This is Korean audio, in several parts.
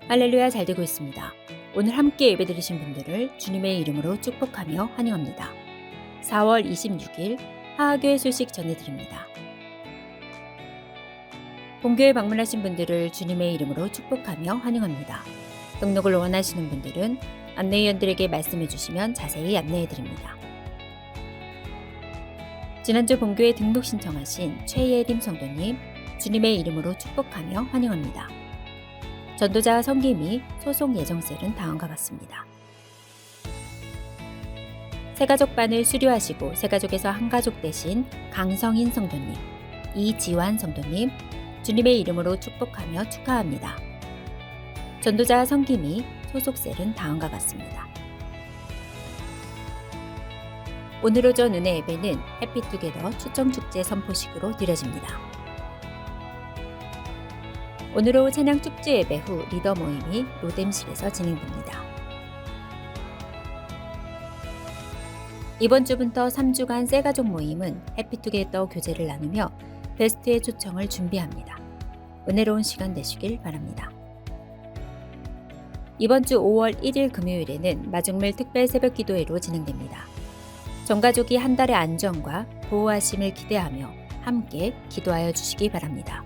할렐루야, 잘 되고 있습니다. 오늘 함께 예배드리신 분들을 주님의 이름으로 축복하며 환영합니다. 4월 26일 하하교회 소식 전해드립니다. 본교회 방문하신 분들을 주님의 이름으로 축복하며 환영합니다. 등록을 원하시는 분들은 안내위원들에게 말씀해 주시면 자세히 안내해 드립니다. 지난주 본교회 등록 신청하신 최예림 성도님, 주님의 이름으로 축복하며 환영합니다. 전도자 성김이 소속 예정셀은 다음과 같습니다. 새가족반을 수료하시고 새가족에서 한 가족 되신 강성인 성도님, 이지환 성도님, 주님의 이름으로 축복하며 축하합니다. 전도자 성김이 소속셀은 다음과 같습니다. 오늘 오전 은혜 예배는 해피투게더 추첨축제 선포식으로 드려집니다. 오늘 오후 찬양 축제 예배 후 리더 모임이 로뎀실에서 진행됩니다. 이번 주부터 3주간 새가족 모임은 해피투게더 교제를 나누며 베스트의 초청을 준비합니다. 은혜로운 시간 되시길 바랍니다. 이번 주 5월 1일 금요일에는 마중물 특별 새벽 기도회로 진행됩니다. 전 가족이 한 달의 안전과 보호하심을 기대하며 함께 기도하여 주시기 바랍니다.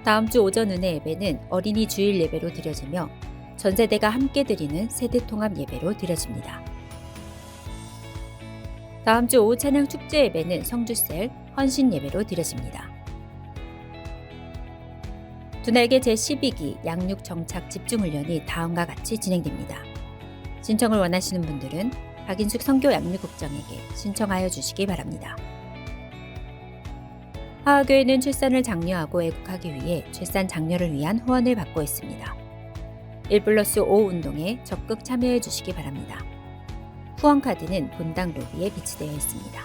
다음 주 오전 은혜 예배는 어린이 주일 예배로 드려지며 전 세대가 함께 드리는 세대 통합 예배로 드려집니다. 다음 주 오후 찬양 축제 예배는 성주셀 헌신 예배로 드려집니다. 두날개 제12기 양육 정착 집중훈련이 다음과 같이 진행됩니다. 신청을 원하시는 분들은 박인숙 선교 양육국장에게 신청하여 주시기 바랍니다. 하하교회는 출산을 장려하고 애국하기 위해 출산 장려를 위한 후원을 받고 있습니다. 1+5 운동에 적극 참여해 주시기 바랍니다. 후원카드는 본당 로비에 비치되어 있습니다.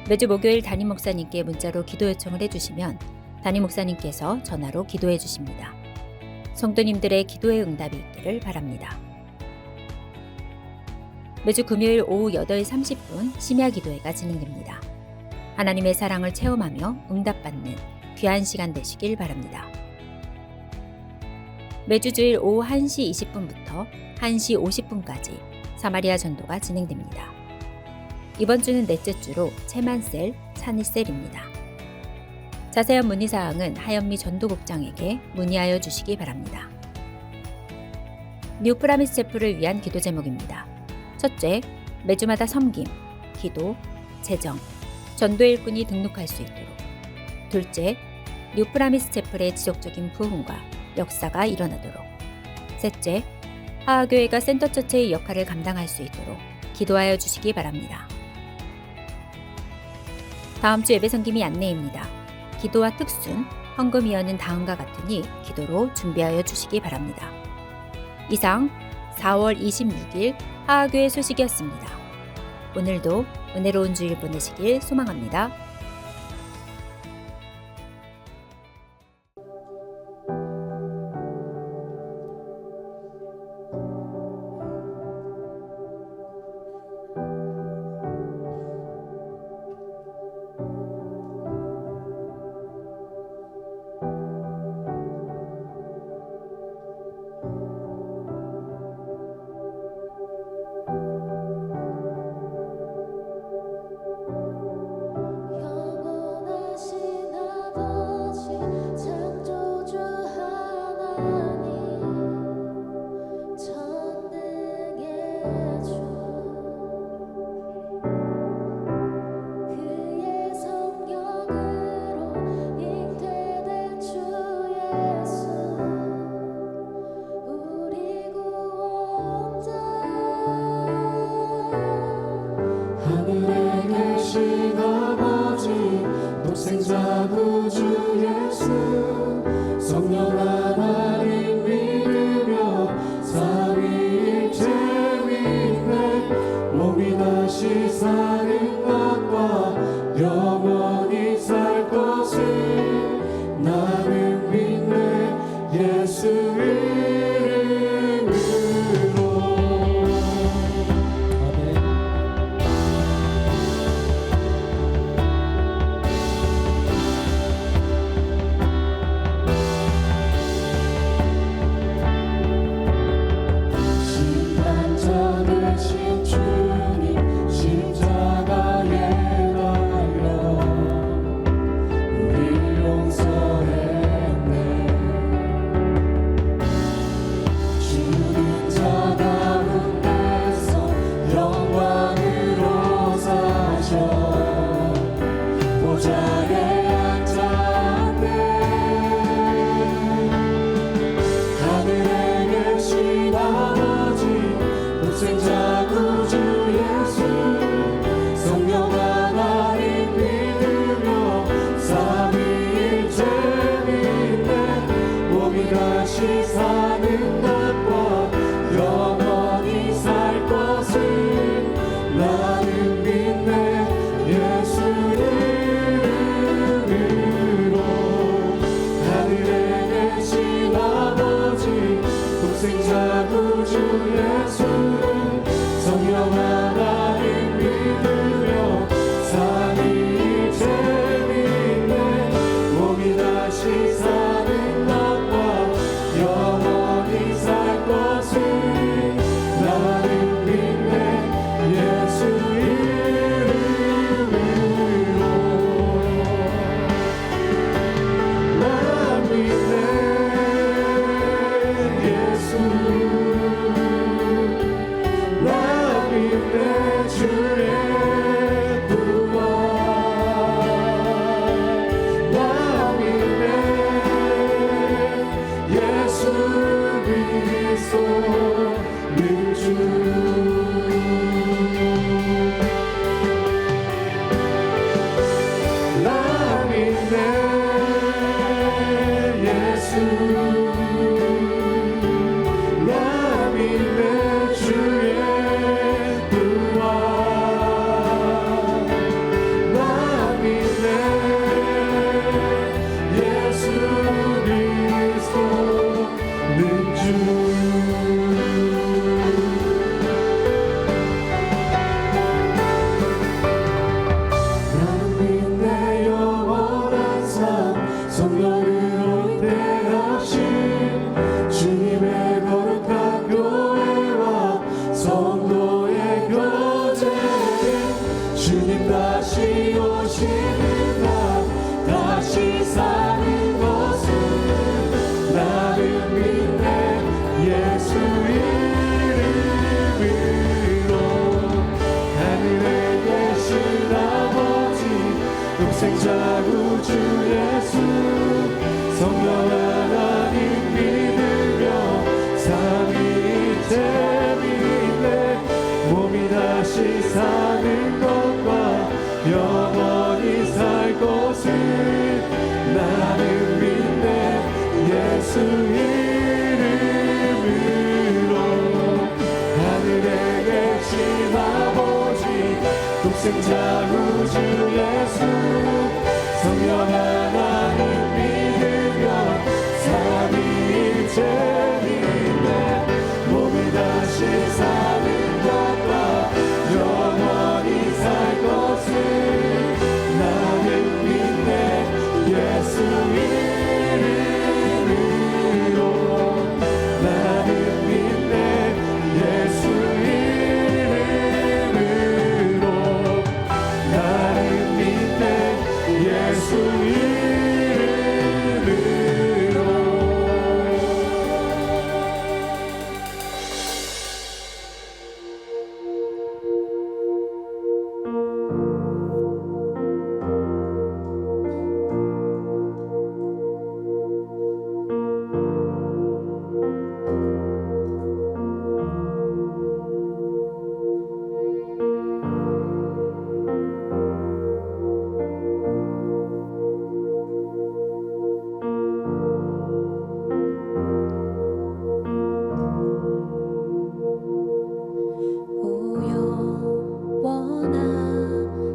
매주 목요일 담임 목사님께 문자로 기도 요청을 해주시면 담임 목사님께서 전화로 기도해 주십니다. 성도님들의 기도의 응답이 있기를 바랍니다. 매주 금요일 오후 8시 30분 심야 기도회가 진행됩니다. 하나님의 사랑을 체험하며 응답받는 귀한 시간 되시길 바랍니다. 매주 주일 오후 1시 20분부터 1시 50분까지 사마리아 전도가 진행됩니다. 이번 주는 넷째 주로 채만셀, 찬이셀입니다. 자세한 문의사항은 하현미 전도국장에게 문의하여 주시기 바랍니다. 뉴프라미스 제프를 위한 기도 제목입니다. 첫째, 매주마다 섬김, 기도, 재정, 전도 일꾼이 등록할 수 있도록. 둘째, 뉴프라미스 채플의 지속적인 부흥과 역사가 일어나도록. 셋째, 하하교회가 센터처체의 역할을 감당할 수 있도록 기도하여 주시기 바랍니다. 다음 주 예배 섬김이 안내입니다. 기도와 특순, 헌금위원은 다음과 같으니 기도로 준비하여 주시기 바랍니다. 이상 4월 26일 하하교회 소식이었습니다. 오늘도 은혜로운 주일 보내시길 소망합니다. 독생자 구주 예수 성령 하나님 믿으며 삼위일체 믿네 몸이 다시 사는 것과 영원히 살 것을 나는 믿네 예수 이름으로. 아멘. 다시 사는 것과 영원히 살 것을 나는 믿네. 예수 이름으로 하늘에 계신 아버지 독생자 구주 예수 성령 하나님 믿으며 삼위일체 믿네. 몸이 다시 사는 것과 영원히 살 것을 나는 믿네. 예수 이름으로 나 믿네. 예수 나 믿네. 주의 부활 나 믿네. 예수 그리스도는 주. 나 믿네. 예수 나 믿네. 주의 부활 나 믿네. 예수 그리스도는 주. 나는 믿네. 영원한 삶 성령으로 잉태하신 주님의 거룩한 교회와 성도의 교제에 주님 다시 오시는 날 다시 사는 것을 나는 믿네. 예수 이름으로 하늘에 계신 아버지 독생자 구주 예수 성령 하나님 믿으며 삼위일체 믿네. 몸이 다시 사는 것과 영원히 살 것을 나는 믿네. 예수 이름으로 하늘에 계신 아버지 독생자 구주 예수 성령 하나님 믿으며 삼위일체 믿네. 몸이 다시 사는 것과 영원히 살 것을 나는 믿네. 예수 이름으로 나는 믿네. 예수 이름으로 나는 믿네. 예수 이름으로.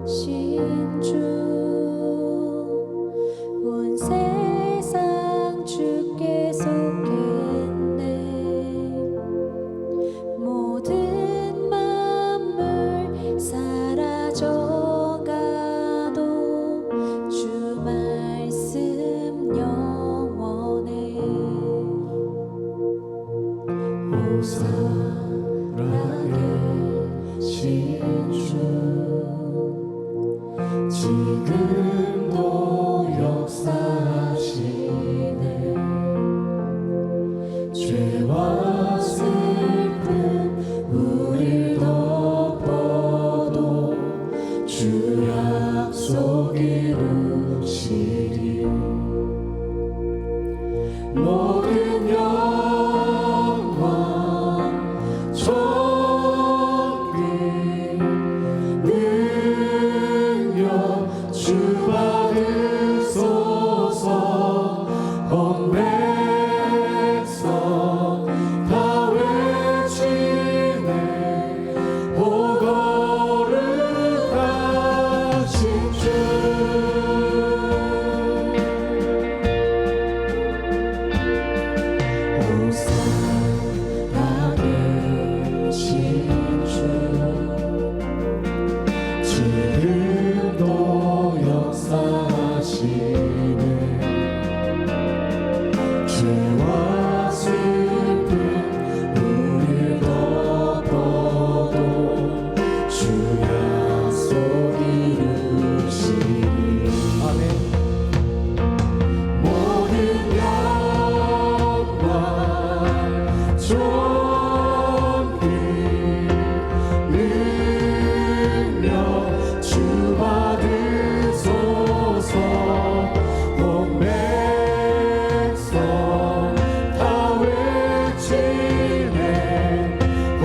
영원하신 주 온 세상 주께 속했네. 모든 만물 사라져가도 주 말씀 영원해. 살아계신 주 지금도 역사하시네. 죄와 슬픔 우릴 덮어도 주 약속 이루시리. 모든 영광 존귀 능력 주 받으소서. 온 백성 살아계신 주 지금도 역사하시네 죄와 슬픔 우릴 덮어도 주 약속 이루시니 아멘. 모든 영광 존귀 능력 주 받으소서 온 백성 다 외치네 오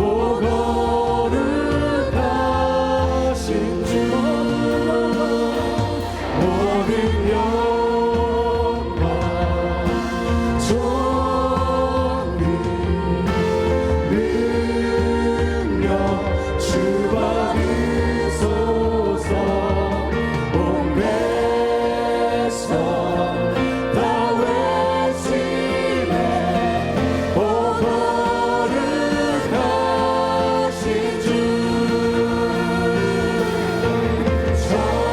거룩하신 주 모든 영광 존귀 능력 주 받으소서 온 백성 다 외치네 오 거룩하신 주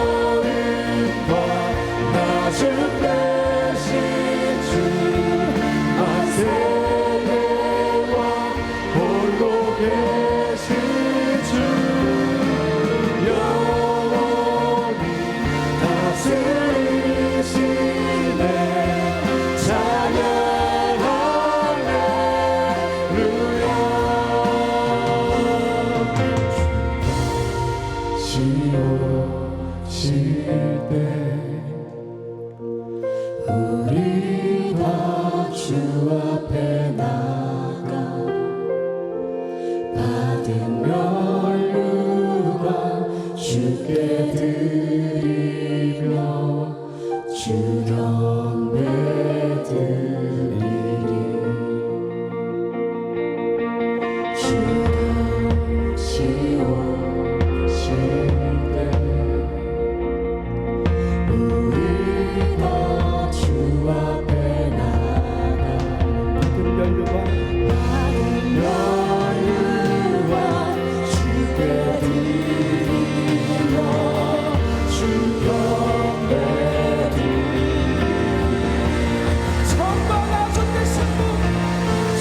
성인과 낮은 대신 주 만세의 왕 홀로 계신 주 영원히 다스리시네 찬양 할렐루야 지오실 때 우리 다 주 앞에 나가 받은 면류관 주께 드리며 주 경배 드리리 주가 지오실 때 우리 다 주 앞에 나가 받은 면류관 주께 드리며 주 경배 천과 낮은 대신 분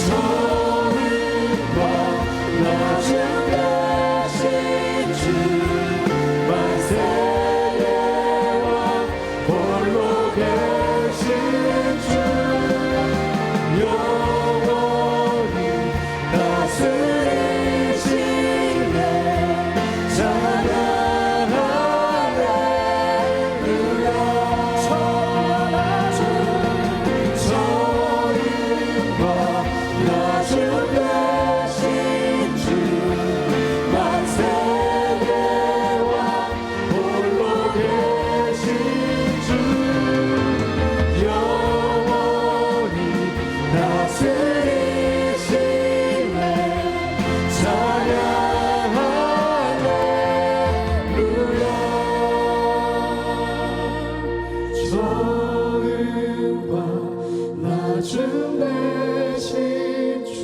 천과 낮은 대신 주 만세의 왕 홀로 계신 주 영원히 다스리시네 찬양 할렐루야 천인과 낮은 대신 주 만세의 왕 홀로 계신 주 영원히 다스리시네 찬양 할렐루야 적은과 낮은 대신 주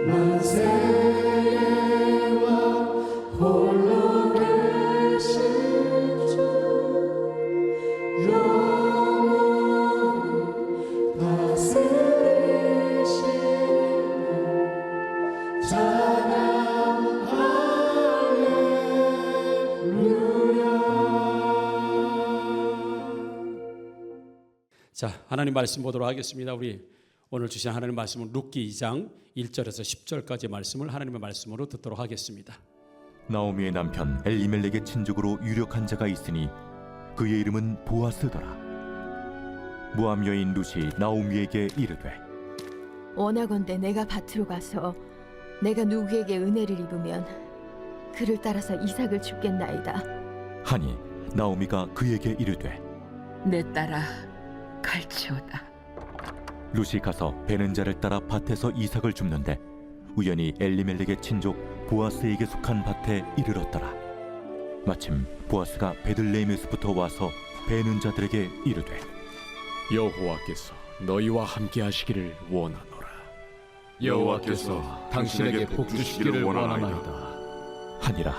만세의 왕 홀로 계신 주 영원히 다스리시네 찬양 할렐루야. 자, 하나님 말씀 보도록 하겠습니다. 우리 오늘 주신 하나님 말씀은 룻기 2장 1절에서 10절까지 말씀을 하나님의 말씀으로 듣도록 하겠습니다. 나오미의 남편 엘리멜렉의 친족으로 유력한 자가 있으니 그의 이름은 보아스더라. 모압 여인 룻이 나오미에게 이르되 원하건대 내가 밭으로 가서 내가 누구에게 은혜를 입으면 그를 따라서 이삭을 줍겠나이다. 하니 나오미가 그에게 이르되 내 딸아 갈지어다. 룻이 가서 베는 자를 따라 밭에서 이삭을 줍는데 우연히 엘리멜렉의 친족 보아스에게 속한 밭에 이르렀더라. 마침 보아스가 베들레헴에서부터 와서 베는 자들에게 이르되 여호와께서 너희와 함께 하시기를 원하노라. 여호와께서 당신에게 복 주시기를 원하나이다. 하니라.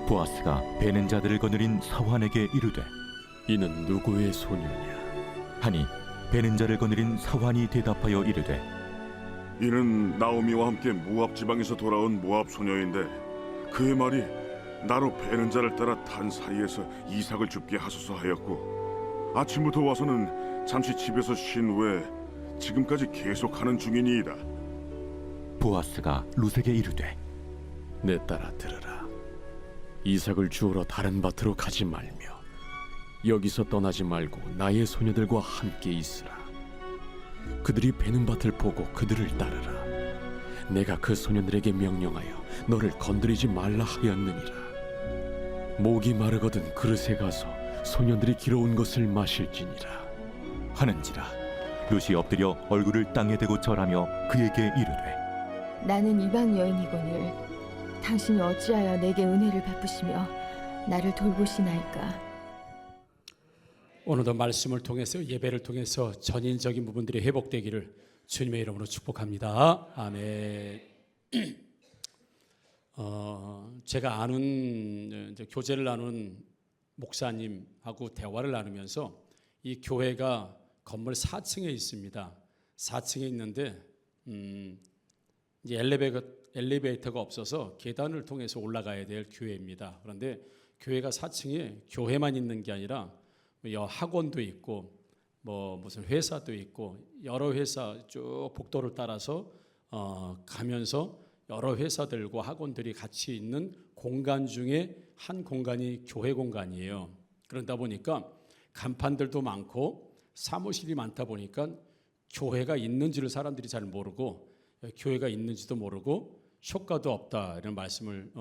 보아스가 베는 자들을 거느린 사환에게 이르되 이는 누구의 소녀냐? 하니 베는 자를 거느린 사환이 대답하여 이르되 이는 나오미와 함께 모압 지방에서 돌아온 모압 소녀인데 그의 말이 나로 베는 자를 따라 단 사이에서 이삭을 줍게 하소서 하였고 아침부터 와서는 잠시 집에서 쉰 후에 지금까지 계속하는 중이니이다. 보아스가 룻에게 이르되 내 딸아 들으라. 이삭을 주우러 다른 밭으로 가지 말며 여기서 떠나지 말고 나의 소녀들과 함께 있으라. 그들이 베는 밭을 보고 그들을 따르라. 내가 그 소년들에게 명령하여 너를 건드리지 말라 하였느니라. 목이 마르거든 그릇에 가서 소년들이 길어온 것을 마실지니라. 하는지라. 룻이 엎드려 얼굴을 땅에 대고 절하며 그에게 이르되 나는 이방 여인이거늘 당신이 어찌하여 내게 은혜를 베푸시며 나를 돌보시나이까. 오늘도 말씀을 통해서 예배를 통해서 전인적인 부분들이 회복되기를 주님의 이름으로 축복합니다. 아멘. 제가 아는 이제 교제를 나누는 목사님하고 대화를 나누면서 이 교회가 건물 4층에 있습니다. 4층에 있는데 이제 엘리베이터가 없어서 계단을 통해서 올라가야 될 교회입니다. 그런데 교회가 4층에 교회만 있는 게 아니라 학원도 있고 뭐 무슨 회사도 있고 여러 회사 쭉 복도를 따라서 가면서 여러 회사들과 학원들이 같이 있는 공간 중에 한 공간이 교회 공간이에요. 그러다 보니까 간판들도 많고 사무실이 많다 보니까 교회가 있는지를 사람들이 잘 모르고 교회가 있는지도 모르고 효과도 없다 이런 말씀을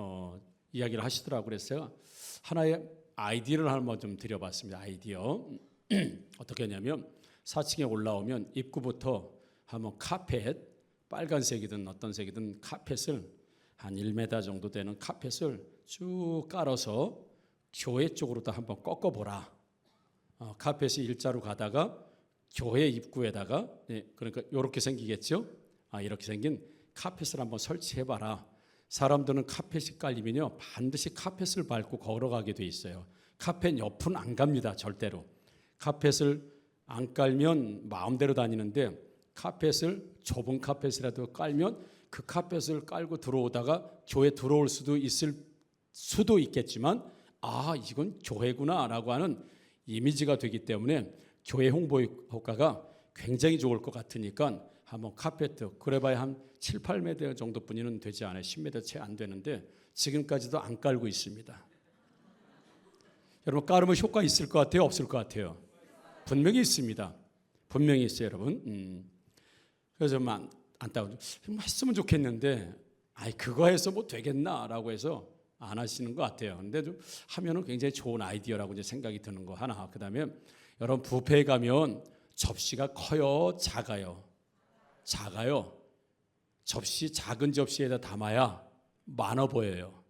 이야기를 하시더라고요. 그래서 하나의 아이디어를 한번 좀 드려봤습니다. 아이디어 어떻게 하냐면 4층에 올라오면 입구부터 한번 카펫 빨간색이든 어떤 색이든 카펫을 한 1m 정도 되는 카펫을 쭉 깔아서 교회 쪽으로 다 한번 꺾어보라. 카펫이 일자로 가다가 교회 입구에다가 그러니까 이렇게 생기겠죠. 이렇게 생긴 카펫을 한번 설치해봐라. 사람들은 카펫이 깔리면요 반드시 카펫을 밟고 걸어가게 돼 있어요. 카펫 옆은 안 갑니다. 절대로. 카펫을 안 깔면 마음대로 다니는데 카펫을 좁은 카펫이라도 깔면 그 카펫을 깔고 들어오다가 교회 들어올 수도 있겠지만 이건 교회구나라고 하는 이미지가 되기 때문에 교회 홍보 효과가 굉장히 좋을 것 같으니까 한번 카펫 그래봐야 한 7, 8m 정도뿐이는 되지 않아요. 10m 채 안 되는데 지금까지도 안 깔고 있습니다. 여러분 깔으면 효과 있을 것 같아요? 없을 것 같아요? 분명히 있습니다. 분명히 있어요, 여러분. 그래서 안타까워 했으면 좋겠는데 그거 해서 뭐 되겠나라고 해서 안 하시는 것 같아요. 근데 좀 하면은 굉장히 좋은 아이디어라고 이제 생각이 드는 거 하나. 그다음에 여러분 뷔페에 가면 접시가 커요, 작아요? 작아요. 작은 접시에다 담아야 많아 보여요.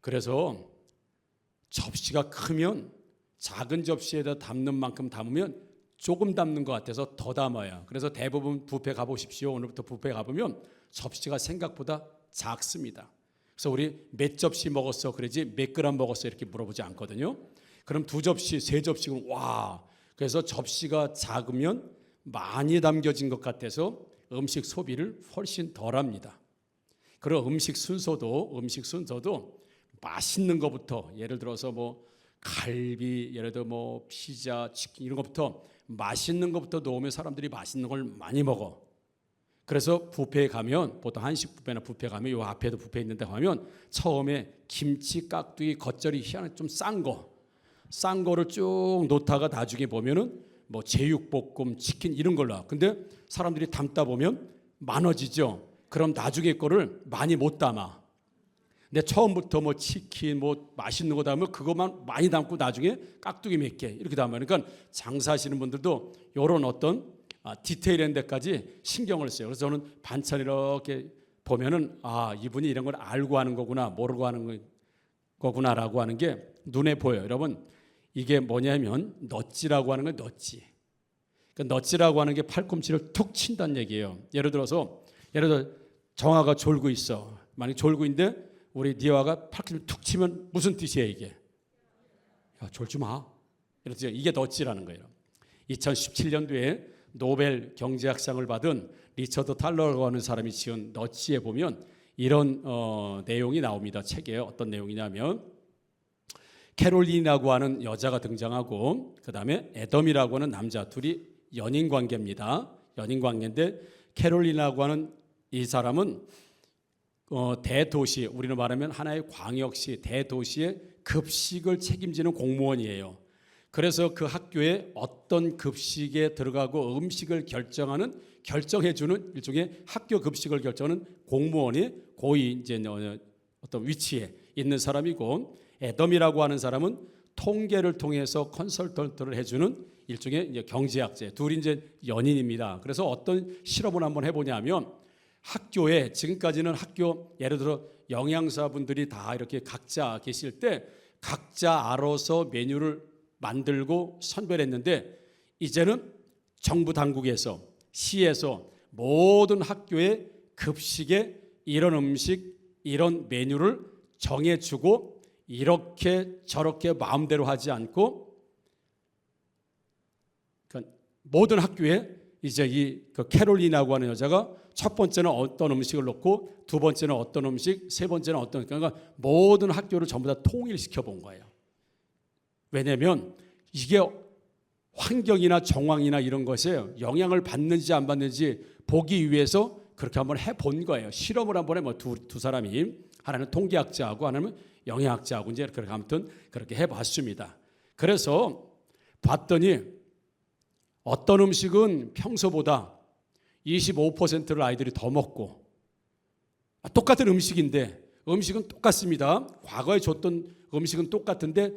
그래서 접시가 크면 작은 접시에다 담는 만큼 담으면 조금 담는 것 같아서 더 담아요. 그래서 대부분 뷔페 가보십시오. 오늘부터 뷔페 가보면 접시가 생각보다 작습니다. 그래서 우리 몇 접시 먹었어? 그러지 몇 그램 먹었어? 이렇게 물어보지 않거든요. 그럼 2접시, 3접시, 와. 그래서 접시가 작으면 많이 담겨진 것 같아서 음식 소비를 훨씬 덜합니다. 그리고 음식 순서도 맛있는 것부터 예를 들어서 뭐 갈비, 예를 들어 뭐 피자, 치킨 이런 것부터 맛있는 것부터 넣으면 사람들이 맛있는 걸 많이 먹어. 그래서 뷔페에 가면 보통 한식 뷔페나 뷔페 가면 요 앞에도 뷔페 있는데 가면 처음에 김치, 깍두기, 겉절이 희한하게 좀 싼 거를 쭉 놓다가 나중에 보면은 뭐 제육볶음, 치킨 이런 걸로. 근데 사람들이 담다 보면 많아지죠. 그럼 나중에 거를 많이 못 담아. 근데 처음부터 뭐 치킨, 뭐 맛있는 거 담으면 그것만 많이 담고 나중에 깍두기 몇 개 이렇게 담아요. 그러니까 장사하시는 분들도 이런 어떤 디테일한 데까지 신경을 써요. 그래서 저는 반찬 이렇게 보면은 이분이 이런 걸 알고 하는 거구나, 모르고 하는 거구나라고 하는 게 눈에 보여요. 여러분 이게 뭐냐면 넛지라고 하는 건 넛지. 그 넛지라고 하는 게 팔꿈치를 툭 친다는 얘기예요. 예를 들어 정아가 졸고 있어. 만약 졸고 있는데 우리 니아가 팔꿈치를 툭 치면 무슨 뜻이에요 이게? 야, 졸지 마. 그래서 이게 넛지라는 거예요. 2017년도에 노벨 경제학상을 받은 리처드 탈러라고 하는 사람이 지은 넛지에 보면 이런 내용이 나옵니다. 책에 어떤 내용이냐면 캐롤린이라고 하는 여자가 등장하고 그 다음에 애덤이라고 하는 남자 둘이 연인 관계입니다. 연인 관계인데 캐롤린이라고 하는 이 사람은 대도시, 우리는 말하면 하나의 광역시 대도시의 급식을 책임지는 공무원이에요. 그래서 그 학교에 어떤 급식에 들어가고 음식을 결정해주는 일종의 학교 급식을 결정하는 공무원이 고위 이제 어떤 위치에 있는 사람이고, 애덤이라고 하는 사람은 통계를 통해서 컨설턴트를 해주는 일종의 이제 경제학자. 둘이 이제 연인입니다. 그래서 어떤 실험을 한번 해보냐면 학교에 지금까지는 학교 예를 들어 영양사분들이 다 이렇게 각자 계실 때 각자 알아서 메뉴를 만들고 선별했는데 이제는 정부 당국에서 시에서 모든 학교의 급식에 이런 음식 이런 메뉴를 정해주고 이렇게 저렇게 마음대로 하지 않고 모든 학교에 이제 그 캐롤린이라고 하는 여자가 첫 번째는 어떤 음식을 넣고 두 번째는 어떤 음식, 세 번째는 어떤, 그러니까 모든 학교를 전부 다 통일시켜 본 거예요. 왜냐하면 이게 환경이나 정황이나 이런 것에 영향을 받는지 안 받는지 보기 위해서 그렇게 한번 해본 거예요. 실험을 한번 해 뭐 두 사람이 하나는 통계학자하고 하나는 영양학자하고 이제 그렇게 아무튼 그렇게 해봤습니다. 그래서 봤더니 어떤 음식은 평소보다 25%를 아이들이 더 먹고 똑같은 음식인데 음식은 똑같습니다. 과거에 줬던 음식은 똑같은데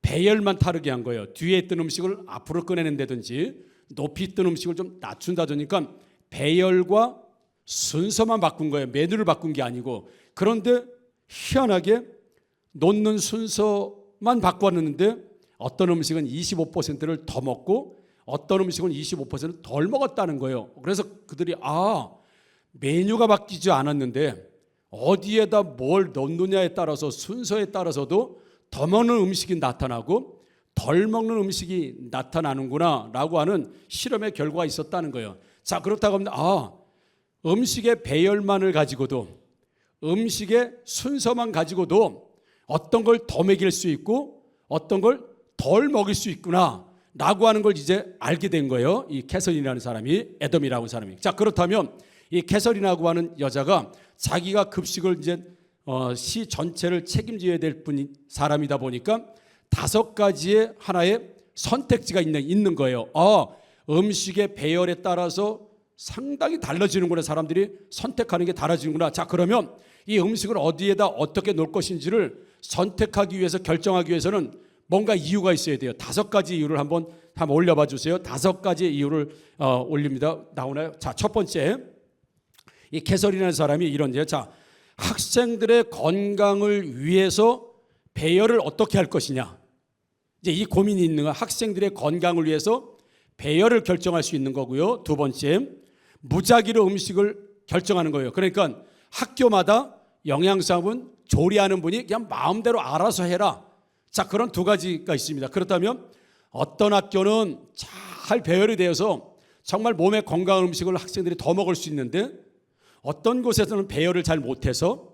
배열만 다르게 한 거예요. 뒤에 있던 음식을 앞으로 꺼내낸다든지 높이 있던 음식을 좀 낮춘다든가 배열과 순서만 바꾼 거예요. 메뉴를 바꾼 게 아니고. 그런데 희한하게 놓는 순서만 바꿨는데 어떤 음식은 25%를 더 먹고 어떤 음식은 25%를 덜 먹었다는 거예요. 그래서 그들이 메뉴가 바뀌지 않았는데 어디에다 뭘 넣느냐에 따라서 순서에 따라서도 더 먹는 음식이 나타나고 덜 먹는 음식이 나타나는구나 라고 하는 실험의 결과가 있었다는 거예요. 자, 그렇다고 하면 음식의 배열만을 가지고도 음식의 순서만 가지고도 어떤 걸 더 먹일 수 있고 어떤 걸 덜 먹일 수 있구나 라고 하는 걸 이제 알게 된 거예요. 이 캐서린이라는 사람이, 애덤이라고 하는 사람이. 자, 그렇다면 이 캐서린이라고 하는 여자가 자기가 급식을 이제 시 전체를 책임져야 될 사람이다 보니까 5가지의 하나의 선택지가 있는 거예요. 음식의 배열에 따라서 상당히 달라지는구나. 사람들이 선택하는 게 달라지는구나. 자, 그러면 이 음식을 어디에다 어떻게 놓을 것인지를 선택하기 위해서 결정하기 위해서는 뭔가 이유가 있어야 돼요. 5가지 이유를 한번 올려봐 주세요. 5가지 이유를 올립니다. 나오나요? 자, 첫 번째, 이 캐서린이라는 사람이 이런데요. 자, 학생들의 건강을 위해서 배열을 어떻게 할 것이냐. 이제 이 고민이 있는 거예요. 학생들의 건강을 위해서 배열을 결정할 수 있는 거고요. 두 번째, 무작위로 음식을 결정하는 거예요. 그러니까 학교마다 영양사분 조리하는 분이 그냥 마음대로 알아서 해라. 자, 그런 2가지가 있습니다. 그렇다면 어떤 학교는 잘 배열이 되어서 정말 몸에 건강한 음식을 학생들이 더 먹을 수 있는데 어떤 곳에서는 배열을 잘 못해서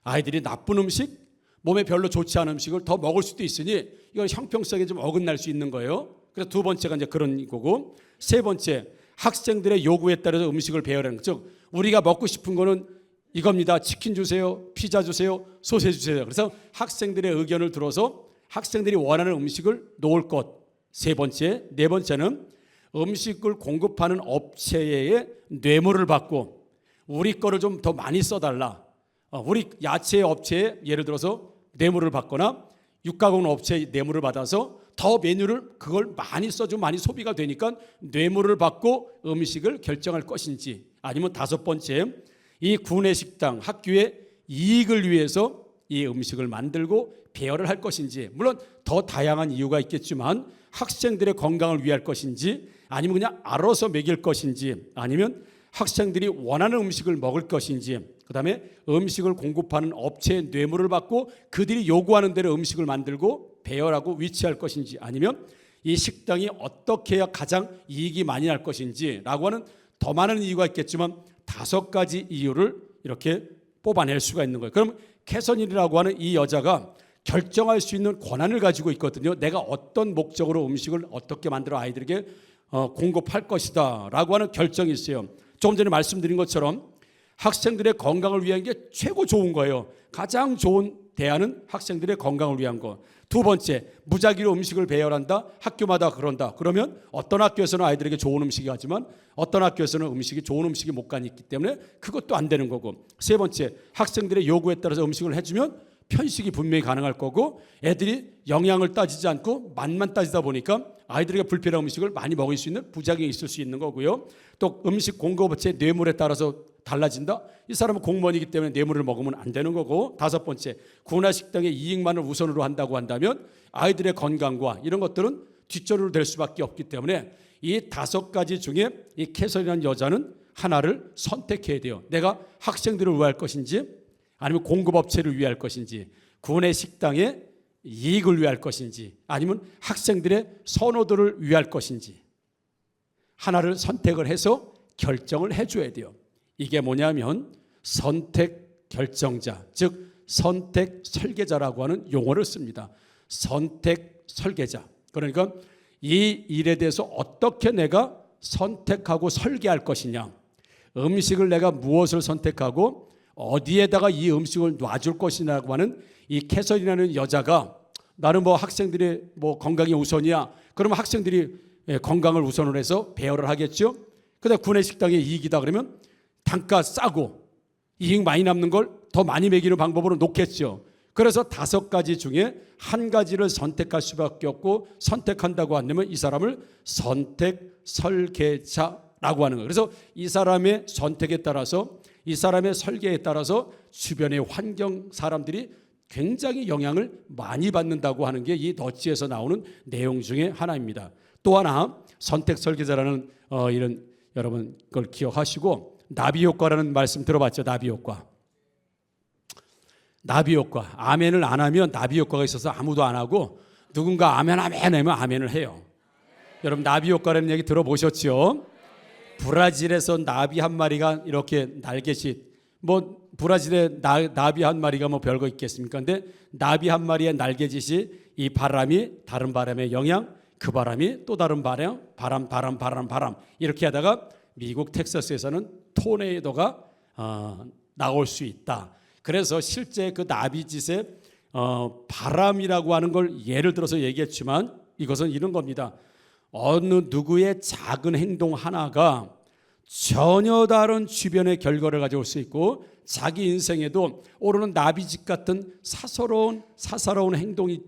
아이들이 나쁜 음식, 몸에 별로 좋지 않은 음식을 더 먹을 수도 있으니 이건 형평성에 좀 어긋날 수 있는 거예요. 그래서 2번째가 이제 그런 거고, 3번째, 학생들의 요구에 따라서 음식을 배열하는 거. 즉 우리가 먹고 싶은 거는 이겁니다. 치킨 주세요, 피자 주세요, 소세지 주세요. 그래서 학생들의 의견을 들어서 학생들이 원하는 음식을 놓을 것. 3번째, 4번째는 음식을 공급하는 업체의 뇌물을 받고 우리 거를 좀 더 많이 써달라. 우리 야채 업체에 예를 들어서 뇌물을 받거나 육가공 업체에 뇌물을 받아서 더 메뉴를 그걸 많이 써주면 많이 소비가 되니까 뇌물을 받고 음식을 결정할 것인지, 아니면 5번째, 이 구내식당 학교의 이익을 위해서 이 음식을 만들고 배열을 할 것인지. 물론 더 다양한 이유가 있겠지만 학생들의 건강을 위할 것인지, 아니면 그냥 알아서 먹일 것인지, 아니면 학생들이 원하는 음식을 먹을 것인지, 그 다음에 음식을 공급하는 업체의 뇌물을 받고 그들이 요구하는 대로 음식을 만들고 배열하고 위치할 것인지, 아니면 이 식당이 어떻게 해야 가장 이익이 많이 날 것인지라고 하는 더 많은 이유가 있겠지만 5가지 이유를 이렇게 뽑아낼 수가 있는 거예요. 그럼 캐서린이라고 하는 이 여자가 결정할 수 있는 권한을 가지고 있거든요. 내가 어떤 목적으로 음식을 어떻게 만들어 아이들에게 공급할 것이다 라고 하는 결정이 있어요. 조금 전에 말씀드린 것처럼 학생들의 건강을 위한 게 최고 좋은 거예요. 가장 좋은 대안은 학생들의 건강을 위한 거. 두 번째, 무작위로 음식을 배열한다. 학교마다 그런다. 그러면 어떤 학교에서는 아이들에게 좋은 음식이 가지만 어떤 학교에서는 좋은 음식이 못 가니 있기 때문에 그것도 안 되는 거고. 세 번째, 학생들의 요구에 따라서 음식을 해주면 편식이 분명히 가능할 거고, 애들이 영양을 따지지 않고 맛만 따지다 보니까 아이들에게 불필요한 음식을 많이 먹을 수 있는 부작용이 있을 수 있는 거고요. 또 음식 공급업체의 뇌물에 따라서 달라진다. 이 사람은 공무원이기 때문에 뇌물을 먹으면 안 되는 거고. 5번째, 군화식당의 이익만을 우선으로 한다고 한다면 아이들의 건강과 이런 것들은 뒷전으로 될 수밖에 없기 때문에 이 5가지 중에 이 캐서린이라는 여자는 하나를 선택해야 돼요. 내가 학생들을 위할 것인지, 아니면 공급업체를 위할 것인지, 군의 식당의 이익을 위할 것인지, 아니면 학생들의 선호도를 위할 것인지 하나를 선택을 해서 결정을 해줘야 돼요. 이게 뭐냐면 선택 결정자, 즉 선택 설계자라고 하는 용어를 씁니다. 선택 설계자. 그러니까 이 일에 대해서 어떻게 내가 선택하고 설계할 것이냐, 음식을 내가 무엇을 선택하고 어디에다가 이 음식을 놔줄 것이냐고 하는 이 캐서린이라는 여자가, 나는 뭐 학생들의 뭐 건강이 우선이야. 그러면 학생들이 건강을 우선으로 해서 배열을 하겠죠. 그다음 구내식당의 이익이다 그러면 단가 싸고 이익 많이 남는 걸 더 많이 먹이는 방법으로 놓겠죠. 그래서 5가지 중에 한 가지를 선택할 수밖에 없고, 선택한다고 한다면 이 사람을 선택 설계자라고 하는 거예요. 그래서 이 사람의 선택에 따라서, 이 사람의 설계에 따라서 주변의 환경 사람들이 굉장히 영향을 많이 받는다고 하는 게 이 너치에서 나오는 내용 중에 하나입니다. 또 하나, 선택 설계자라는 이런, 여러분 그걸 기억하시고, 나비 효과라는 말씀 들어봤죠? 나비 효과. 나비 효과. 아멘을 안 하면 나비 효과가 있어서 아무도 안 하고, 누군가 아멘 하면 아멘을 해요. 여러분 나비 효과라는 얘기 들어보셨죠? 브라질에서 나비 한 마리가 이렇게 날개짓, 뭐 브라질의 나비 한 마리가 뭐 별거 있겠습니까? 근데 나비 한 마리의 날개짓이 이 바람이 다른 바람에 영향, 그 바람이 또 다른 바람 이렇게 하다가 미국 텍사스에서는 토네이도가 나올 수 있다. 그래서 실제 그 나비짓의 바람이라고 하는 걸 예를 들어서 얘기했지만 이것은 이런 겁니다. 어느 누구의 작은 행동 하나가 전혀 다른 주변의 결과를 가져올 수 있고, 자기 인생에도 오르는 나비짓 같은 사사로운 행동이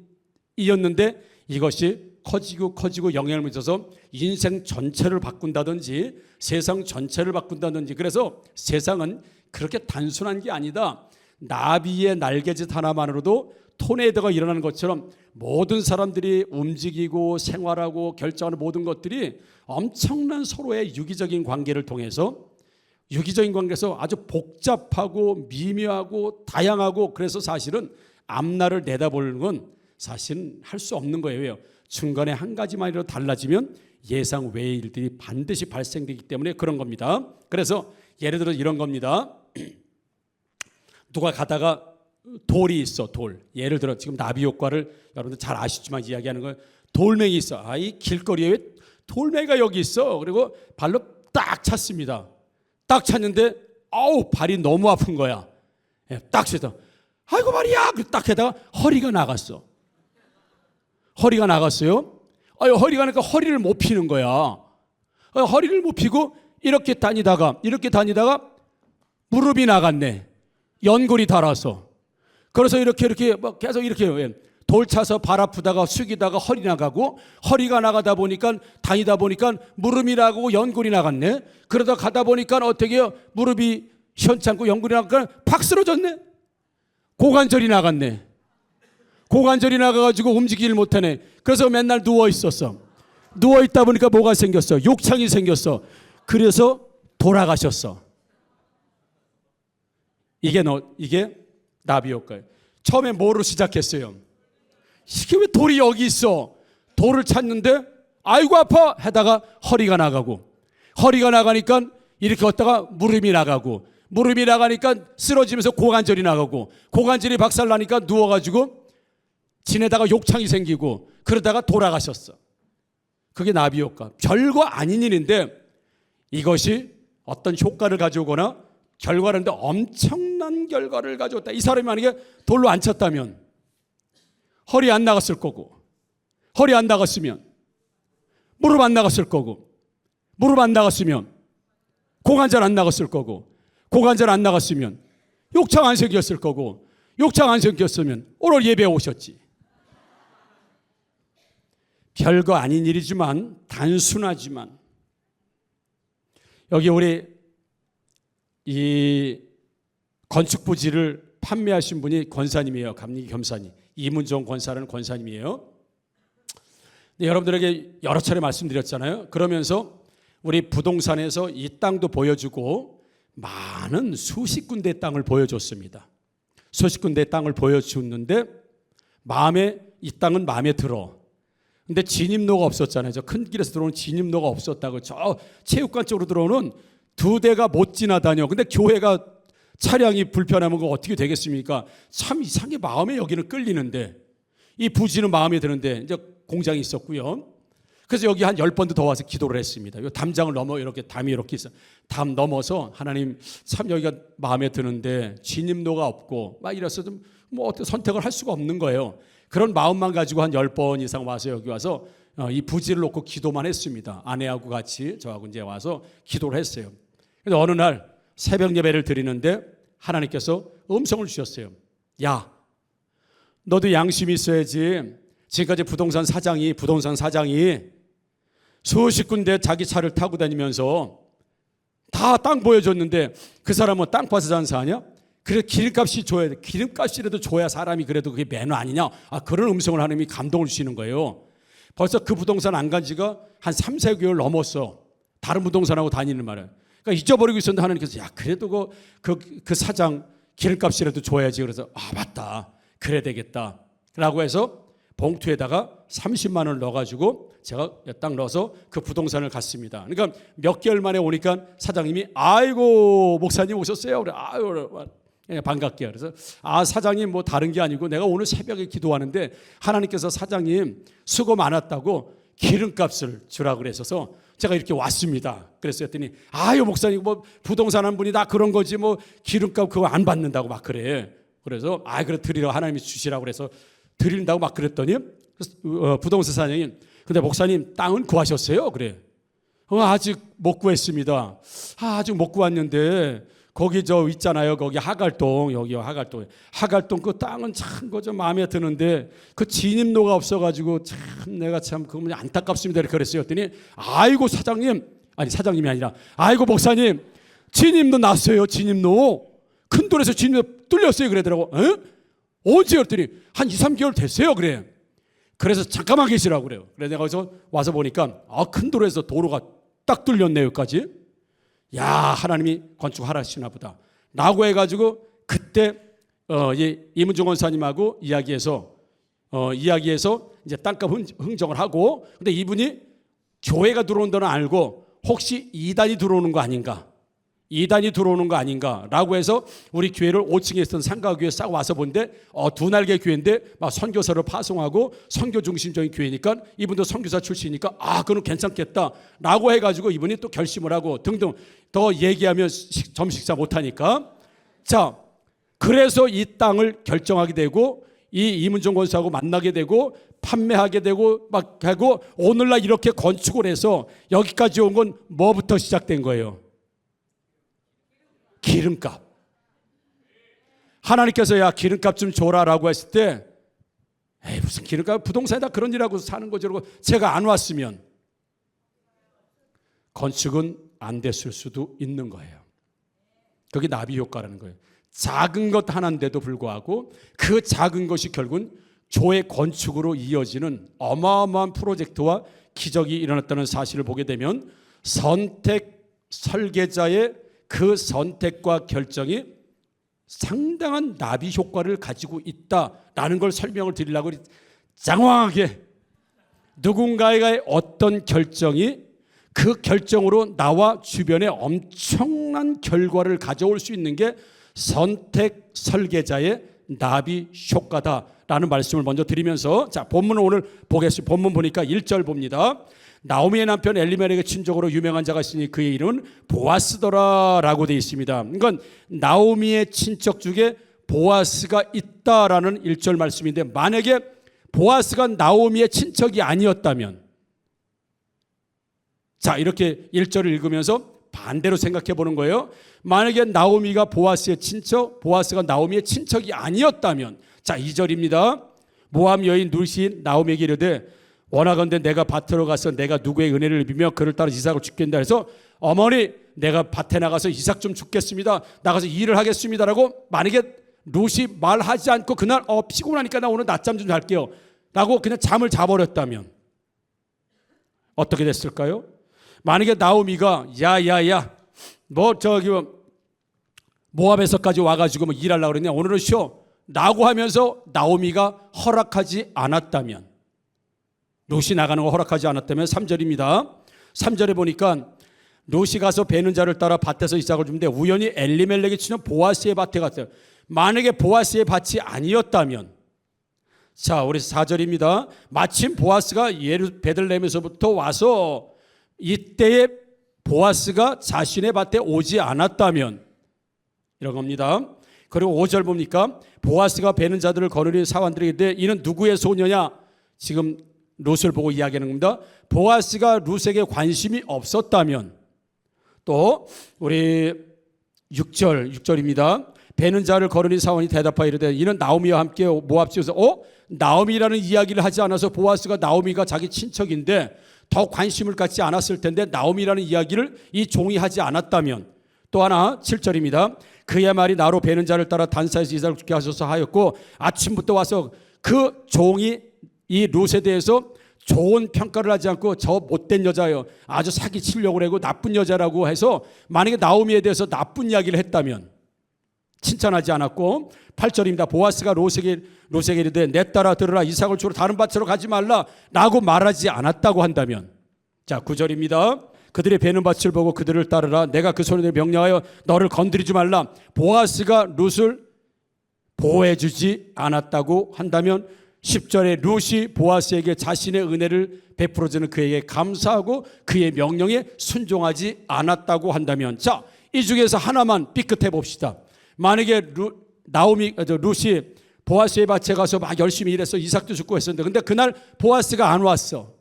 이었는데 이것이 커지고 영향을 미쳐서 인생 전체를 바꾼다든지 세상 전체를 바꾼다든지. 그래서 세상은 그렇게 단순한 게 아니다. 나비의 날개짓 하나만으로도 토네이도가 일어나는 것처럼 모든 사람들이 움직이고 생활하고 결정하는 모든 것들이 엄청난 서로의 유기적인 관계를 통해서, 유기적인 관계에서 아주 복잡하고 미묘하고 다양하고, 그래서 사실은 앞날을 내다보는 건 사실은 할 수 없는 거예요. 중간에 한 가지만이라도 달라지면 예상 외의 일들이 반드시 발생되기 때문에 그런 겁니다. 그래서 예를 들어 이런 겁니다. 누가 가다가 돌이 있어, 돌. 예를 들어 지금 나비 효과를 여러분들 잘 아시지만 이야기하는 거예요. 돌멩이 있어. 이 길거리에 왜 돌멩이가 여기 있어? 그리고 발로 딱 찼습니다. 딱 찼는데 발이 너무 아픈 거야. 딱 찼다. 아이고 말이야. 딱 해다가 허리가 나갔어. 허리가 나갔어요. 허리가 나니까 허리를 못 피는 거야. 허리를 못 피고 이렇게 다니다가 무릎이 나갔네. 연골이 닳아서. 그래서 이렇게 계속 이렇게 돌 차서 발 아프다가 숙이다가 허리 나가고, 허리가 나가다 보니까 다니다 보니까 무릎이 나가고 연골이 나갔네. 그러다 가다 보니까 어떻게 해요? 무릎이 시원찮고 연골이 나가니까 팍 쓰러졌네. 고관절이 나갔네. 고관절이 나가가지고 움직이질 못하네. 그래서 맨날 누워 있었어. 누워 있다 보니까 뭐가 생겼어? 욕창이 생겼어. 그래서 돌아가셨어. 이게 나비 효과예요. 처음에 뭐로 시작했어요? 이게 왜 돌이 여기 있어? 돌을 찾는데 아이고 아파 하다가 허리가 나가고, 허리가 나가니까 이렇게 걷다가 무릎이 나가고, 무릎이 나가니까 쓰러지면서 고관절이 나가고, 고관절이 박살나니까 누워가지고 지내다가 욕창이 생기고, 그러다가 돌아가셨어. 그게 나비 효과. 별거 아닌 일인데 이것이 어떤 효과를 가져오거나 결과를 하는데 엄청난 결과를 가져왔다. 이 사람이 만약에 돌로 안 쳤다면 허리 안 나갔을 거고, 허리 안 나갔으면 무릎 안 나갔을 거고, 무릎 안 나갔으면 고관절 안 나갔을 거고, 고관절 안 나갔으면 욕창 안 생겼을 거고, 욕창 안 생겼으면 오늘 예배 오셨지. 별거 아닌 일이지만 단순하지만, 여기 우리 이 건축부지를 판매하신 분이 권사님이에요. 감리 겸사님, 이문종 권사라는 권사님이에요. 여러분들에게 여러 차례 말씀드렸잖아요. 그러면서 우리 부동산에서 이 땅도 보여주고 많은 수십 군데 땅을 보여줬습니다. 수십 군데 땅을 보여주는데 이 땅은 마음에 들어. 근데 진입로가 없었잖아요. 저 큰 길에서 들어오는 진입로가 없었다고. 저 체육관 쪽으로 들어오는 2대가 못 지나다녀. 근데 교회가 차량이 불편하면 그거 어떻게 되겠습니까? 참 이상하게 마음에 여기는 끌리는데, 이 부지는 마음에 드는데, 이제 공장이 있었고요. 그래서 여기 한 10번도 더 와서 기도를 했습니다. 이 담장을 넘어 이렇게 담이 이렇게 있어. 담 넘어서 하나님 참 여기가 마음에 드는데 진입로가 없고 막 이래서 좀 뭐 어떻게 선택을 할 수가 없는 거예요. 그런 마음만 가지고 한 10번 이상 와서 여기 와서 이 부지를 놓고 기도만 했습니다. 아내하고 같이 저하고 이제 와서 기도를 했어요. 그래서 어느 날 새벽 예배를 드리는데 하나님께서 음성을 주셨어요. 야, 너도 양심이 있어야지. 지금까지 부동산 사장이 수십 군데 자기 차를 타고 다니면서 다 땅 보여줬는데 그 사람은 땅 파서 장사하냐? 그래 기름값이 줘야 돼. 기름값이라도 줘야 사람이 그래도 그게 매너 아니냐? 그런 음성을 하나님이 감동을 주시는 거예요. 벌써 그 부동산 안 간 지가 한 3, 4개월 넘었어. 다른 부동산하고 다니는 말이야. 그러니까 잊어버리고 있었는데 하나님께서 야 그래도 그 사장 기름값이라도 줘야지. 그래서 맞다. 그래야 되겠다. 라고 해서 봉투에다가 30만 원을 넣어가지고 제가 딱 넣어서 그 부동산을 갔습니다. 그러니까 몇 개월 만에 오니까 사장님이 아이고 목사님 오셨어요. 그래 아유 반갑게. 그래서 사장님 뭐 다른 게 아니고 내가 오늘 새벽에 기도하는데 하나님께서 사장님 수고 많았다고 기름값을 주라고 그랬어서 제가 이렇게 왔습니다. 그래서 했더니 아유 목사님 뭐 부동산 한 분이 다 그런 거지 뭐 기름값 그거 안 받는다고 막 그래. 그래서 그래 드리라고 하나님이 주시라고 그래서 드린다고 막 그랬더니 부동산 사장님 근데 목사님 땅은 구하셨어요? 그래. 아직 못 구했습니다. 아직 못 구했는데 거기 저 있잖아요. 거기 하갈동 여기요 하갈동 그 땅은 참 그 좀 마음에 드는데 그 진입로가 없어가지고 참 내가 참 그거 안타깝습니다. 이렇게 그랬어요. 했더니 아이고 사장님이 아니라 아이고 목사님 진입로 났어요. 진입로 큰 돌에서 진입로 뚫렸어요. 그러더라고. 언제? 그랬더니 한 2, 3개월 됐어요. 그래. 그래서 잠깐만 계시라고 그래요. 그래서 내가 거기서 와서 보니까 큰 돌에서 도로가 딱 뚫렸네요. 여기까지. 야 하나님이 건축하시나 보다 라고 해가지고 그때 이문종 원사님하고 이야기해서 이제 땅값 흥정을 하고 근데 이분이 교회가 들어온 데는 알고 혹시 이단이 들어오는 거 아닌가 라고 해서 우리 교회를 5층에 있던 상가교회 싹 와서 본데 두 날개 교회인데 막 선교사를 파송하고 선교 중심적인 교회니까 이분도 선교사 출신이니까 그건 괜찮겠다 라고 해가지고 이분이 또 결심을 하고 등등 더 얘기하면 점심식사 못하니까 자 그래서 이 땅을 결정하게 되고 이 이문종 권사하고 만나게 되고 판매하게 되고 막 하고 오늘날 이렇게 건축을 해서 여기까지 온 건 뭐부터 시작된 거예요? 기름값. 하나님께서 야 기름값 좀 줘라라고 했을 때 무슨 기름값 부동산에다 그런 일하고 사는 거죠. 그러고 제가 안 왔으면 건축은 안 됐을 수도 있는 거예요. 그게 나비 효과라는 거예요. 작은 것 하나인데도 불구하고 그 작은 것이 결국은 조의 건축으로 이어지는 어마어마한 프로젝트와 기적이 일어났다는 사실을 보게 되면 선택 설계자의 그 선택과 결정이 상당한 나비 효과를 가지고 있다라는 걸 설명을 드리려고 장황하게 누군가의 어떤 결정이 그 결정으로 나와 주변에 엄청난 결과를 가져올 수 있는 게 선택 설계자의 나비 효과다라는 말씀을 먼저 드리면서 자, 본문을 오늘 보겠습니다. 본문 보니까 1절 봅니다. 나오미의 남편 엘리멜렉의 친족으로 유명한 자가 있으니 그의 이름은 보아스더라라고 되어 있습니다. 그러니까 나오미의 친척 중에 보아스가 있다라는 1절 말씀인데, 만약에 보아스가 나오미의 친척이 아니었다면, 자, 이렇게 1절을 읽으면서 반대로 생각해 보는 거예요. 만약에 나오미가 보아스의 친척, 보아스가 나오미의 친척이 아니었다면, 자, 2절입니다. 모압 여인 룻이 나오미에게 이르되 원하건대 내가 밭으로 가서 내가 누구의 은혜를 입으며 그를 따라 이삭을 죽겠다 해서 어머니 내가 밭에 나가서 이삭 좀 죽겠습니다. 나가서 일을 하겠습니다라고 만약에 룻이 말하지 않고 그날 피곤하니까 나 오늘 낮잠 좀 잘게요 라고 그냥 잠을 자버렸다면 어떻게 됐을까요? 만약에 나오미가 야야야 뭐 저기 모압에서까지 와가지고 뭐 일하려고 그랬냐 오늘은 쉬어 라고 하면서 나오미가 허락하지 않았다면, 롯이 나가는 거 허락하지 않았다면 3절입니다. 3절에 보니까 롯이 가서 베는 자를 따라 밭에서 이삭을 주는데 우연히 엘리멜렉이 치는 보아스의 밭에 갔어요. 만약에 보아스의 밭이 아니었다면, 자, 우리 4절입니다. 마침 보아스가 베들레헴에서부터 와서 이때에 보아스가 자신의 밭에 오지 않았다면, 이런 겁니다. 그리고 5절 봅니까? 보아스가 베는 자들을 거느린 사환들에게 이르되 이는 누구의 소녀냐? 지금 룻을 보고 이야기하는 겁니다. 보아스가 룻에게 관심이 없었다면, 또 우리 6절입니다. 베는 자를 거느린 사원이 대답하여 이르되 이는 나오미와 함께 모압 지에서 나오미라는 이야기를 하지 않아서 보아스가 나오미가 자기 친척인데 더 관심을 갖지 않았을 텐데 나오미라는 이야기를 이 종이 하지 않았다면, 또 하나 7절입니다. 그의 말이 나로 베는 자를 따라 단사에서 이삭을 죽게 하소서 하였고 아침부터 와서 그 종이 이 룻에 대해서 좋은 평가를 하지 않고 저 못된 여자예요, 아주 사기 치려고 하고 나쁜 여자라고 해서 만약에 나오미에 대해서 나쁜 이야기를 했다면 칭찬하지 않았고, 8절입니다. 보아스가 롯에게 이르되 내 딸아 들으라 이삭을 주러 다른 밭으로 가지 말라 라고 말하지 않았다고 한다면, 자 9절입니다. 그들의 베는 밭을 보고 그들을 따르라 내가 그 소년을 명령하여 너를 건드리지 말라. 보아스가 룻을 보호해 주지 않았다고 한다면 10절에 룻이 보아스에게 자신의 은혜를 베풀어주는 그에게 감사하고 그의 명령에 순종하지 않았다고 한다면, 자, 이 중에서 하나만 삐끗해 봅시다. 만약에 룻이 보아스의 밭에 가서 막 열심히 일해서 이삭도 죽고 했었는데 근데 그날 보아스가 안 왔어.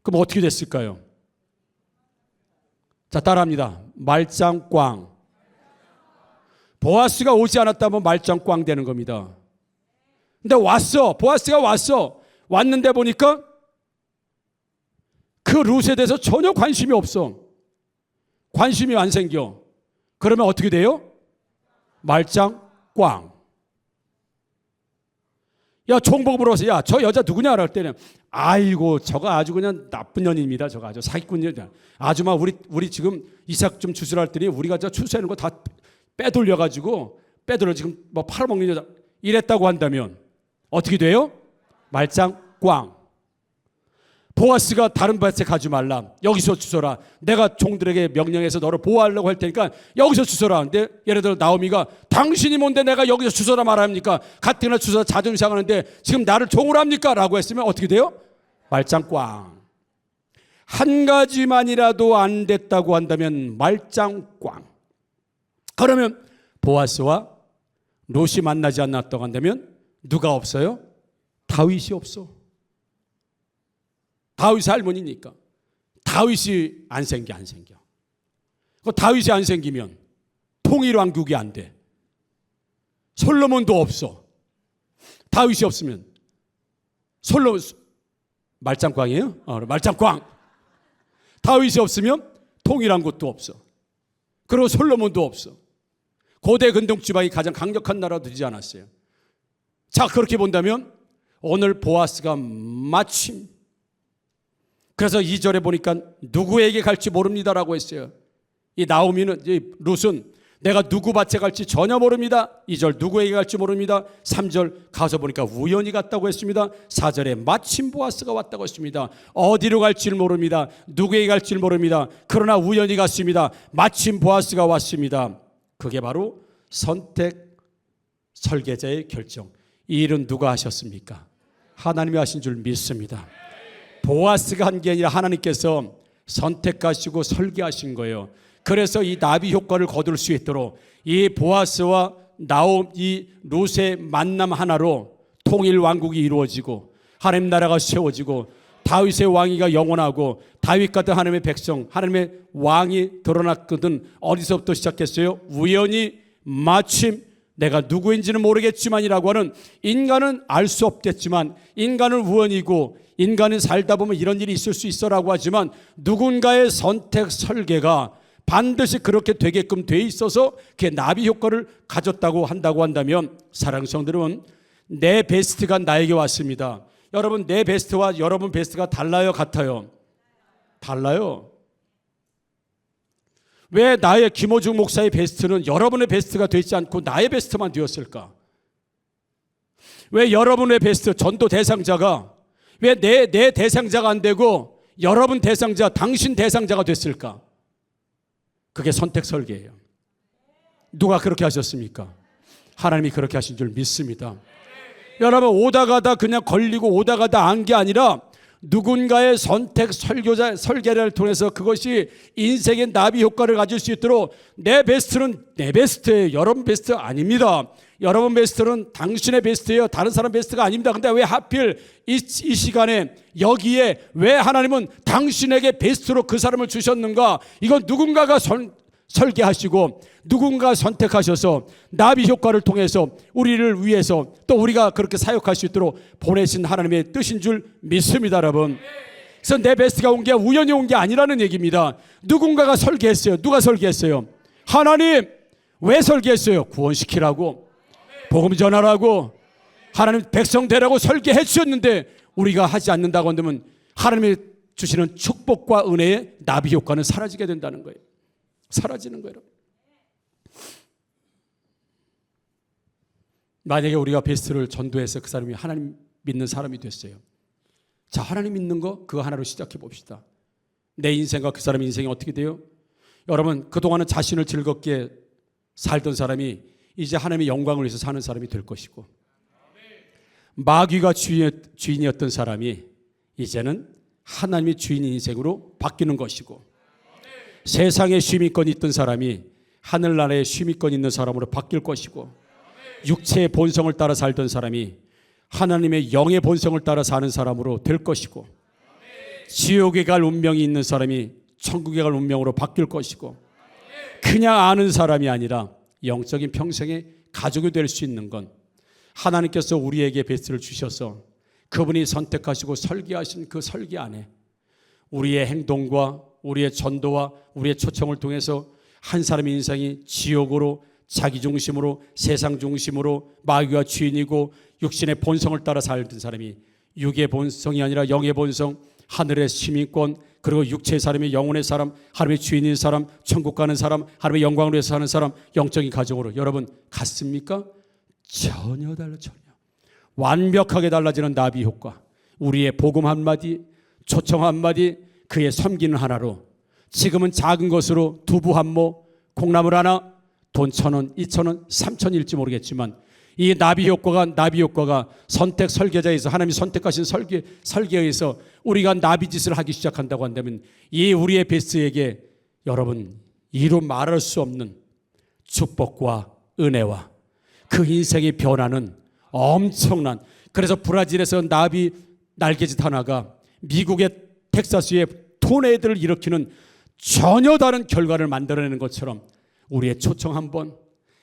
그럼 어떻게 됐을까요? 자, 따라합니다. 말짱꽝. 보아스가 오지 않았다면 말짱꽝 되는 겁니다. 근데 왔어. 보아스가 왔어. 왔는데 보니까 그 룻에 대해서 전혀 관심이 없어. 관심이 안 생겨. 그러면 어떻게 돼요? 말짱꽝. 야, 종복 물어서 야, 저 여자 누구냐? 할 때는 아이고, 저거 아주 그냥 나쁜 년입니다. 저거 아주 사기꾼 여자. 아줌마 우리 지금 이삭 좀 주스라 했더니 우리가 저 추수하는 거 다 빼돌려 지금 뭐 팔아먹는 여자 이랬다고 한다면 어떻게 돼요? 말짱꽝. 보아스가 다른 밭에 가지 말라. 여기서 주소라. 내가 종들에게 명령해서 너를 보호하려고 할 테니까 여기서 주소라. 근데 예를 들어 나오미가 당신이 뭔데 내가 여기서 주소라 말합니까? 가뜩이나 주소라 자존심 상하는데 지금 나를 종으로 합니까? 라고 했으면 어떻게 돼요? 말짱꽝. 한 가지만이라도 안 됐다고 한다면 말짱꽝. 그러면 보아스와 롯이 만나지 않았다고 한다면 누가 없어요? 다윗이 없어. 다윗의 할머니니까. 다윗이 안 생겨. 그 다윗이 안 생기면 통일왕국이 안 돼. 솔로몬도 없어. 다윗이 없으면 솔로몬 말짱꽝이에요? 말짱꽝. 다윗이 없으면 통일왕국도 없어. 그리고 솔로몬도 없어. 고대 근동 지방이 가장 강력한 나라도 되지 않았어요. 자, 그렇게 본다면 오늘 보아스가 마침, 그래서 2절에 보니까 누구에게 갈지 모릅니다라고 했어요. 이 나오미는, 이 룻은 내가 누구 밭에 갈지 전혀 모릅니다. 2절 누구에게 갈지 모릅니다. 3절 가서 보니까 우연히 갔다고 했습니다. 4절에 마침 보아스가 왔다고 했습니다. 어디로 갈지를 모릅니다. 누구에게 갈지를 모릅니다. 그러나 우연히 갔습니다. 마침 보아스가 왔습니다. 그게 바로 선택 설계자의 결정. 이 일은 누가 하셨습니까? 하나님이 하신 줄 믿습니다. 보아스가 한 게 아니라 하나님께서 선택하시고 설계하신 거예요. 그래서 이 나비 효과를 거둘 수 있도록 이 보아스와 이 룻의 만남 하나로 통일 왕국이 이루어지고 하나님 나라가 세워지고 다윗의 왕위가 영원하고 다윗 같은 하나님의 백성, 하나님의 왕이 드러났거든. 어디서부터 시작했어요? 우연히 마침 내가 누구인지는 모르겠지만이라고 하는, 인간은 알 수 없겠지만, 인간은 우연이고 인간은 살다 보면 이런 일이 있을 수 있어라고 하지만, 누군가의 선택 설계가 반드시 그렇게 되게끔 돼 있어서 그게 나비 효과를 가졌다고 한다고 한다면, 사랑하는 성도들은 내 베스트가 나에게 왔습니다. 여러분, 내 베스트와 여러분 베스트가 달라요, 같아요? 달라요. 왜 나의 김호중 목사의 베스트는 여러분의 베스트가 되지 않고 나의 베스트만 되었을까? 왜 여러분의 베스트, 전도 대상자가 왜 내 대상자가 안 되고 여러분 대상자, 당신 대상자가 됐을까? 그게 선택 설계예요. 누가 그렇게 하셨습니까? 하나님이 그렇게 하신 줄 믿습니다. 여러분, 오다 가다 그냥 걸리고 오다 가다 안 게 아니라 누군가의 선택 설계를 통해서 그것이 인생의 나비 효과를 가질 수 있도록, 내 베스트는 내 베스트예요. 여러분 베스트 아닙니다. 여러분 베스트는 당신의 베스트예요. 다른 사람 베스트가 아닙니다. 근데 왜 하필 이 시간에 여기에 왜 하나님은 당신에게 베스트로 그 사람을 주셨는가? 이건 누군가가 설계하시고 누군가 선택하셔서 나비 효과를 통해서 우리를 위해서 또 우리가 그렇게 사역할 수 있도록 보내신 하나님의 뜻인 줄 믿습니다, 여러분. 그래서 내 베스트가 온 게 우연히 온 게 아니라는 얘기입니다. 누군가가 설계했어요. 누가 설계했어요? 하나님. 왜 설계했어요? 구원시키라고, 복음 전하라고, 하나님 백성 되라고 설계해 주셨는데 우리가 하지 않는다고 한다면 하나님이 주시는 축복과 은혜의 나비 효과는 사라지게 된다는 거예요. 사라지는 거예요. 만약에 우리가 베스트를 전도해서 그 사람이 하나님 믿는 사람이 됐어요. 자, 하나님 믿는 거 그거 하나로 시작해 봅시다. 내 인생과 그 사람의 인생이 어떻게 돼요? 여러분, 그동안은 자신을 즐겁게 살던 사람이 이제 하나님의 영광을 위해서 사는 사람이 될 것이고, 마귀가 주인이었던 사람이 이제는 하나님의 주인인 인생으로 바뀌는 것이고, 세상에 쉼이권 있던 사람이 하늘나라에 쉼이권 있는 사람으로 바뀔 것이고, 육체의 본성을 따라 살던 사람이 하나님의 영의 본성을 따라 사는 사람으로 될 것이고, 지옥에 갈 운명이 있는 사람이 천국에 갈 운명으로 바뀔 것이고, 그냥 아는 사람이 아니라 영적인 평생의 가족이 될 수 있는 건 하나님께서 우리에게 베스트를 주셔서 그분이 선택하시고 설계하신 그 설계 안에 우리의 행동과 우리의 전도와 우리의 초청을 통해서 한 사람의 인생이 지옥으로, 자기 중심으로, 세상 중심으로, 마귀가 주인이고 육신의 본성을 따라 살던 사람이 육의 본성이 아니라 영의 본성, 하늘의 시민권, 그리고 육체의 사람이 영혼의 사람, 하나님의 주인인 사람, 천국 가는 사람, 하나님의 영광을 위해서 사는 사람, 영적인 가정으로 여러분 같습니까? 전혀 달라. 전혀. 완벽하게 달라지는 나비 효과. 우리의 복음 한마디, 초청 한마디, 그의 섬기는 하나로 지금은 작은 것으로 두부 한 모, 콩나물 하나, 돈 1,000원, 2,000원, 3,000일지 모르겠지만 이 나비 효과가 선택 설계자에서 하나님이 선택하신 설계에 의해서 우리가 나비 짓을 하기 시작한다고 한다면 이 우리의 베스트에게 여러분 이루 말할 수 없는 축복과 은혜와 그 인생의 변화는 엄청난, 그래서 브라질에서 나비 날개짓 하나가 미국의 텍사스의 토네이도를 일으키는 전혀 다른 결과를 만들어내는 것처럼 우리의 초청 한 번,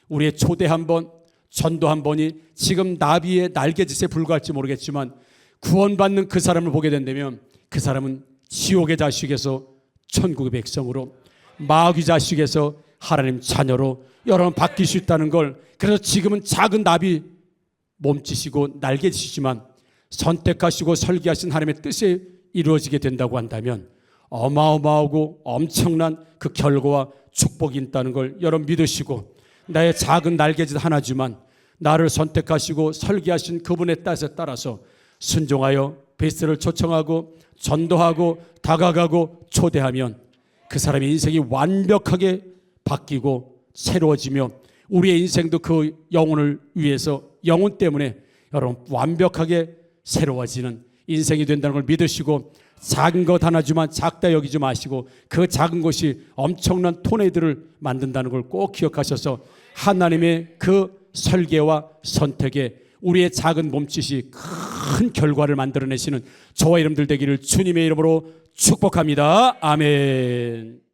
우리의 초대 한 번, 전도 한 번이 지금 나비의 날개짓에 불과할지 모르겠지만 구원받는 그 사람을 보게 된다면 그 사람은 지옥의 자식에서 천국의 백성으로, 마귀 자식에서 하나님 자녀로 여러분 바뀔 수 있다는 걸, 그래서 지금은 작은 나비 몸짓이고 날개짓이지만 선택하시고 설계하신 하나님의 뜻이 이루어지게 된다고 한다면 어마어마하고 엄청난 그 결과와 축복이 있다는 걸 여러분 믿으시고, 나의 작은 날개짓 하나지만 나를 선택하시고 설계하신 그분의 뜻에 따라서 순종하여 베스트를 초청하고 전도하고 다가가고 초대하면 그 사람의 인생이 완벽하게 바뀌고 새로워지며 우리의 인생도 그 영혼을 위해서, 영혼 때문에 여러분 완벽하게 새로워지는 인생이 된다는 걸 믿으시고, 작은 것 하나지만 작다 여기지 마시고 그 작은 것이 엄청난 토네이도를 만든다는 걸 꼭 기억하셔서 하나님의 그 설계와 선택에 우리의 작은 몸짓이 큰 결과를 만들어내시는 저와 여러분들 되기를 주님의 이름으로 축복합니다. 아멘.